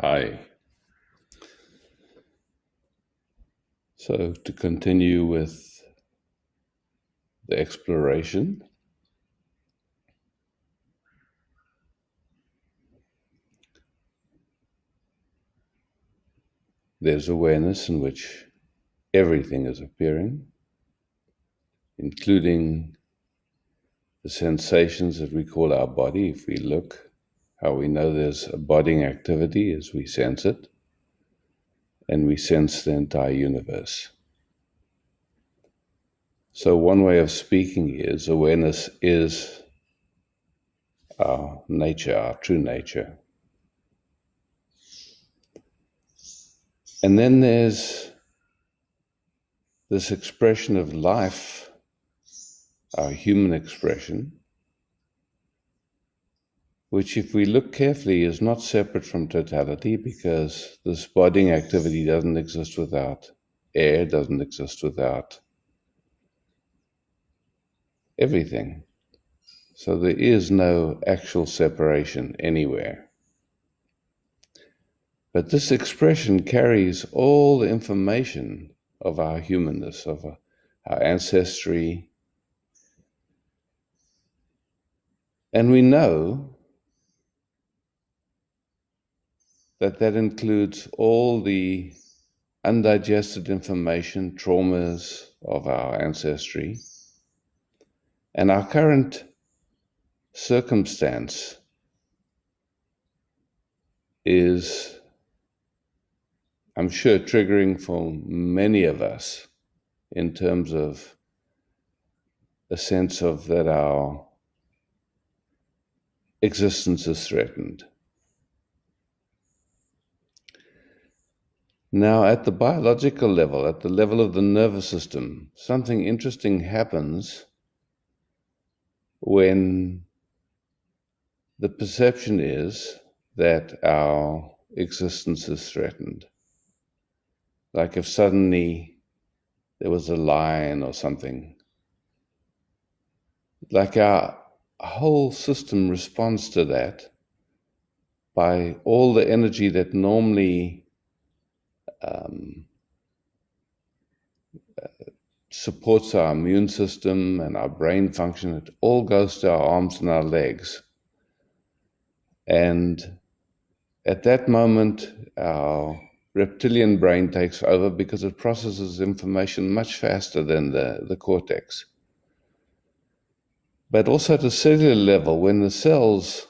Hi. So, to continue with the exploration, there's awareness in which everything is appearing, including the sensations that we call our body. If we look, how we know there's a bodying activity as we sense it, and we sense the entire universe. So, one way of speaking is awareness is our nature, our true nature. And then there's this expression of life, our human expression, which, if we look carefully, is not separate from totality, because this bodying activity doesn't exist without air, doesn't exist without everything. So there is no actual separation anywhere. But this expression carries all the information of our humanness, of our ancestry. And we know that that includes all the undigested information, traumas of our ancestry, and our current circumstance is, I'm sure, triggering for many of us in terms of a sense of that our existence is threatened. Now, at the biological level, at the level of the nervous system, something interesting happens when the perception is that our existence is threatened. Like if suddenly there was a lion or something, like our whole system responds to that by all the energy that normally supports our immune system and our brain function. It all goes to our arms and our legs. And at that moment, our reptilian brain takes over because it processes information much faster than the cortex. But also at a cellular level, when the cells,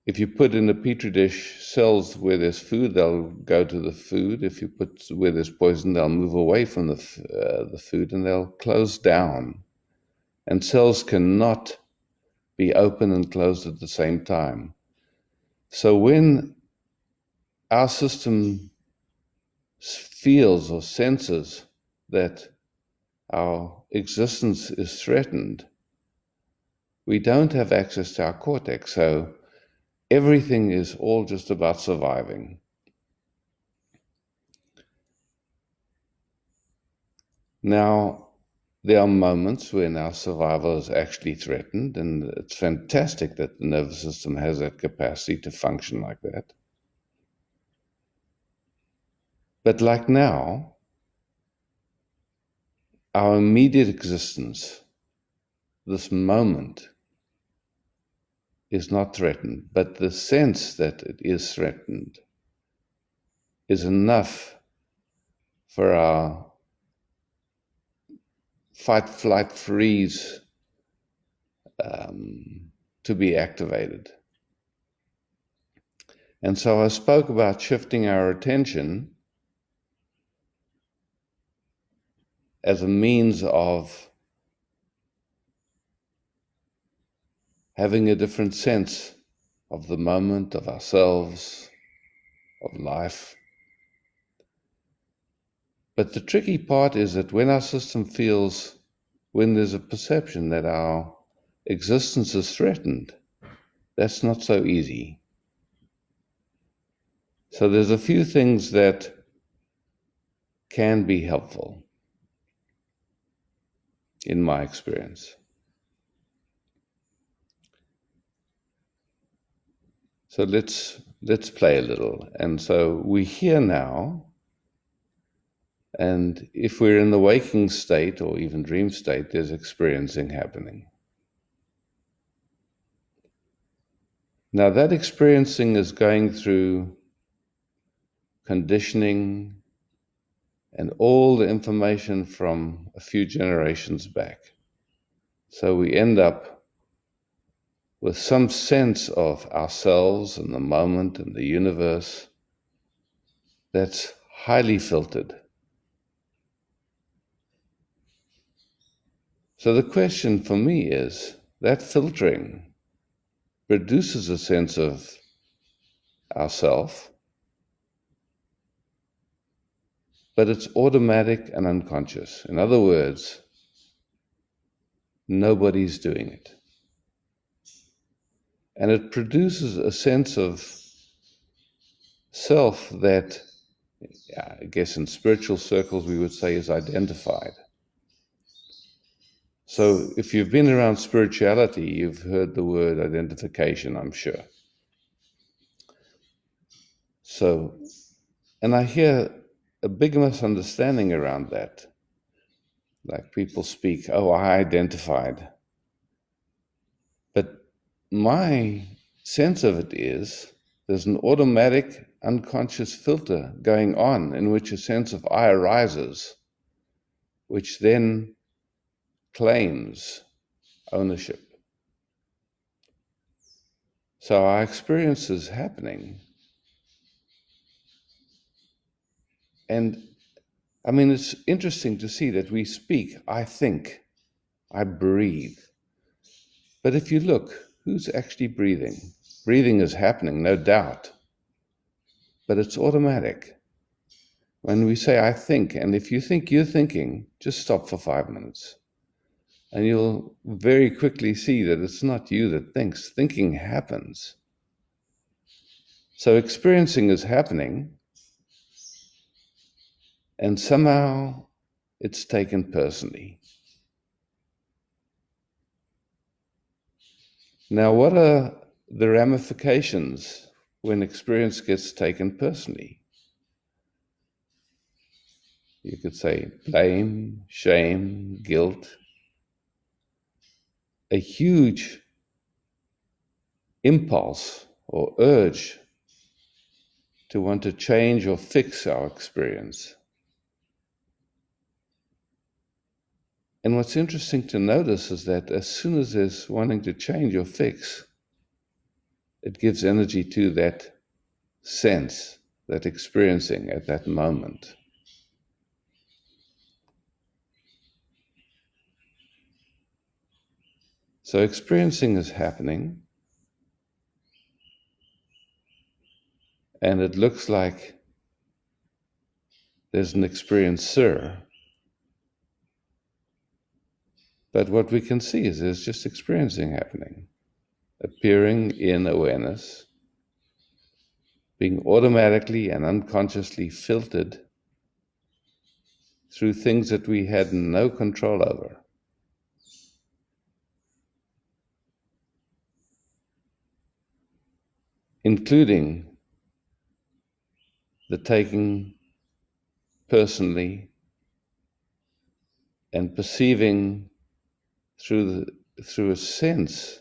if you put in a petri dish cells where there's food, they'll go to the food. If you put where there's poison, they'll move away from the food, and they'll close down. And cells cannot be open and closed at the same time. So when our system feels or senses that our existence is threatened, we don't have access to our cortex. So everything is all just about surviving. Now, there are moments when our survival is actually threatened, and it's fantastic that the nervous system has that capacity to function like that. But like now, our immediate existence, this moment, is not threatened, but the sense that it is threatened is enough for our fight, flight, freeze to be activated. And so I spoke about shifting our attention as a means of having a different sense of the moment, of ourselves, of life. But the tricky part is that when our system feels, when there's a perception that our existence is threatened, that's not so easy. So there's a few things that can be helpful in my experience. So let's play a little. And so we're here now, and if we're in the waking state or even dream state, there's experiencing happening. Now that experiencing is going through conditioning and all the information from a few generations back. So we end up with some sense of ourselves and the moment and the universe that's highly filtered. So the question for me is, that filtering produces a sense of ourself, but it's automatic and unconscious. In other words, nobody's doing it. And it produces a sense of self that, I guess in spiritual circles we would say, is identified. So if you've been around spirituality, you've heard the word identification, I'm sure. So, and I hear a big misunderstanding around that. Like people speak, oh, I identified. But my sense of it is there's an automatic unconscious filter going on in which a sense of I arises, which then claims ownership. So our experience is happening. And I mean, it's interesting to see that we speak, I think, I breathe. But if you look, who's actually breathing? Breathing is happening, no doubt, but it's automatic. When we say, I think, and if you think you're thinking, just stop for 5 minutes. And you'll very quickly see that it's not you that thinks. Thinking happens. So experiencing is happening, and somehow it's taken personally. Now, what are the ramifications when experience gets taken personally? You could say blame, shame, guilt, a huge impulse or urge to want to change or fix our experience. And what's interesting to notice is that as soon as there's wanting to change or fix, it gives energy to that sense, that experiencing at that moment. So experiencing is happening, and it looks like there's an experiencer. But what we can see is there's just experiencing happening, appearing in awareness, being automatically and unconsciously filtered through things that we had no control over. Including the taking personally and perceiving through a sense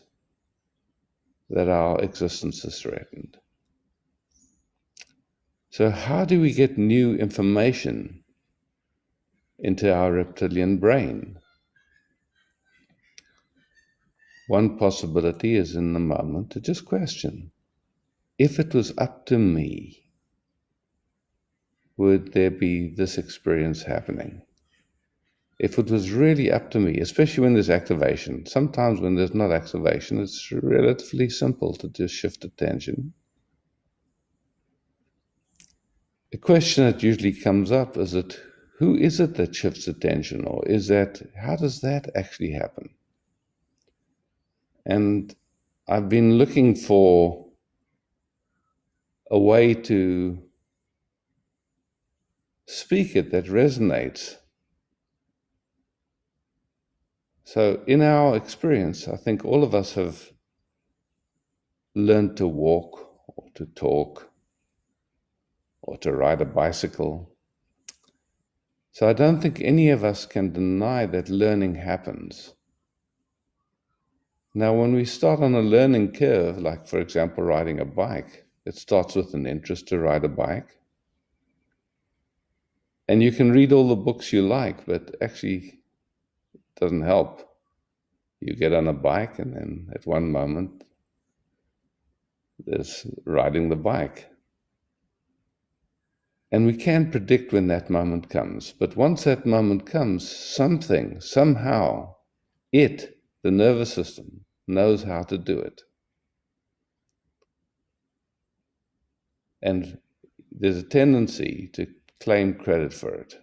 that our existence is threatened. So how do we get new information into our reptilian brain? One possibility is in the moment to just question, if it was up to me, would there be this experience happening? If it was really up to me, especially when there's activation. Sometimes when there's not activation, it's relatively simple to just shift attention. The question that usually comes up is that who is it that shifts attention, or how does that actually happen? And I've been looking for a way to speak it that resonates. So in our experience, I think all of us have learned to walk to talk or to ride a bicycle. So I don't think any of us can deny that learning happens. Now, when we start on a learning curve, like, for example, riding a bike, it starts with an interest to ride a bike. And you can read all the books you like, but actually it doesn't help. You get on a bike, and then at one moment, there's riding the bike. And we can't predict when that moment comes. But once that moment comes, something, somehow, the nervous system, knows how to do it. And there's a tendency to claim credit for it.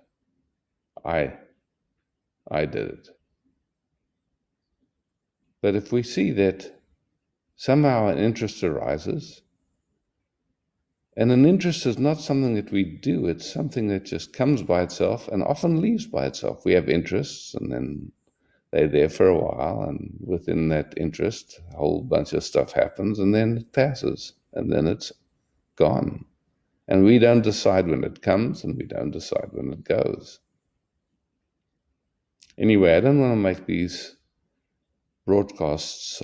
I did it. But if we see that somehow an interest arises, and an interest is not something that we do, it's something that just comes by itself and often leaves by itself. We have interests, and then they're there for a while, and within that interest, a whole bunch of stuff happens, and then it passes, and then it's gone. And we don't decide when it comes, and we don't decide when it goes. Anyway, I don't want to make these broadcasts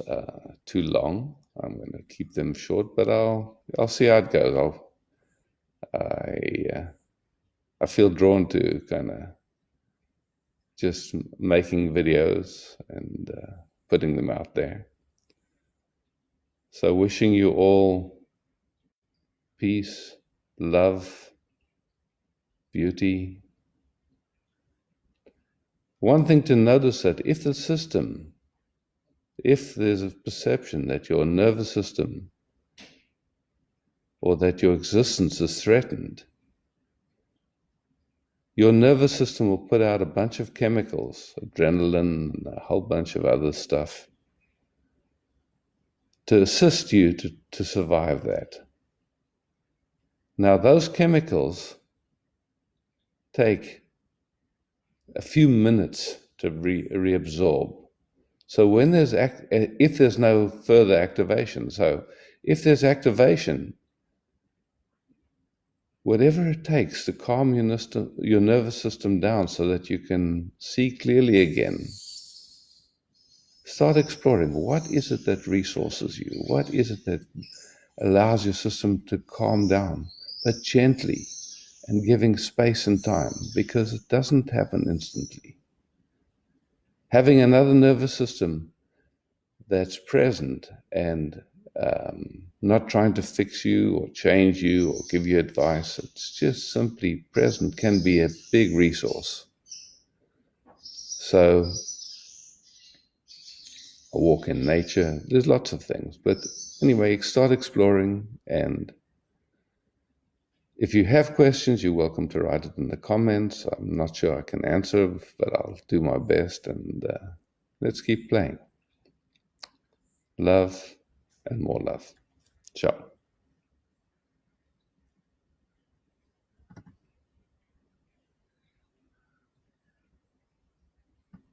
too long. I'm going to keep them short, but I'll see how it goes. I feel drawn to kind of just making videos and putting them out there. So wishing you all peace, love, beauty. One thing to notice that if there's a perception that your nervous system or that your existence is threatened, your nervous system will put out a bunch of chemicals, adrenaline, and a whole bunch of other stuff, to assist you to survive that. Now, those chemicals take a few minutes to reabsorb. So if there's no further activation, so if there's activation, whatever it takes to calm your nervous system down so that you can see clearly again, start exploring. What is it that resources you? What is it that allows your system to calm down, but gently and giving space and time, because it doesn't happen instantly. Having another nervous system that's present and not trying to fix you or change you or give you advice, it's just simply present, can be a big resource. So a walk in nature, there's lots of things. But anyway, start exploring, and if you have questions, you're welcome to write it in the comments. I'm not sure I can answer, but I'll do my best, and let's keep playing. Love and more love. Ciao.